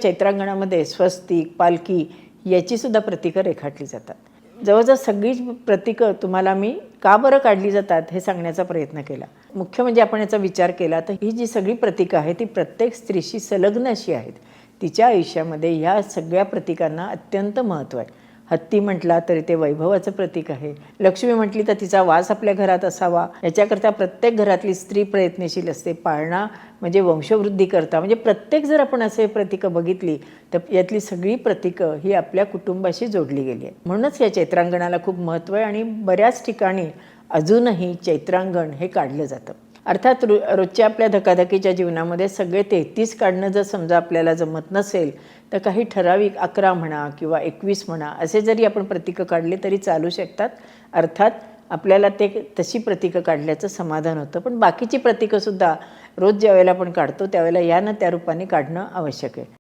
चैत्रांगणामध्ये स्वस्तिक, पालखी याची सुद्धा प्रतीकं रेखाटली जातात. जवळजवळ सगळीच प्रतीकं तुम्हाला मी का बरं काढली जातात हे सांगण्याचा प्रयत्न केला. मुख्य म्हणजे आपण याचा विचार केला तर ही जी सगळी प्रतीकं आहेत ती प्रत्येक स्त्रीशी संलग्न अशी आहेत. तिच्या आयुष्यामध्ये ह्या सगळ्या प्रतीकांना अत्यंत महत्त्व आहे. हत्ती म्हटला तरी ते वैभवाचं प्रतीक आहे. लक्ष्मी म्हटली तर तिचा वास आपल्या घरात असावा, याच्याकरता प्रत्येक घरातली स्त्री प्रयत्नशील असते. पाळणा म्हणजे वंशवृद्धी करता, म्हणजे प्रत्येक जर आपण असे प्रतीकं बघितली तर यातली सगळी प्रतीकं ही आपल्या कुटुंबाशी जोडली गेली आहेत. म्हणूनच या चैत्रांगणाला खूप महत्त्व आहे आणि बऱ्याच ठिकाणी अजूनही चैत्रांगण हे काढलं जातं. अर्थात रोजच्या आपल्या धकाधकीच्या जीवनामध्ये सगळे 33 काढणं जर समजा आपल्याला जमत नसेल तर काही ठराविक 11 म्हणा किंवा 21 म्हणा असे जरी आपण प्रतीकं काढले तरी चालू शकतात. अर्थात आपल्याला ते तशी प्रतीकं काढल्याचं समाधान होतं. पण बाकीची प्रतीकंसुद्धा रोज ज्यावेळेला आपण काढतो त्यावेळेला या ना त्या रूपाने काढणं आवश्यक आहे.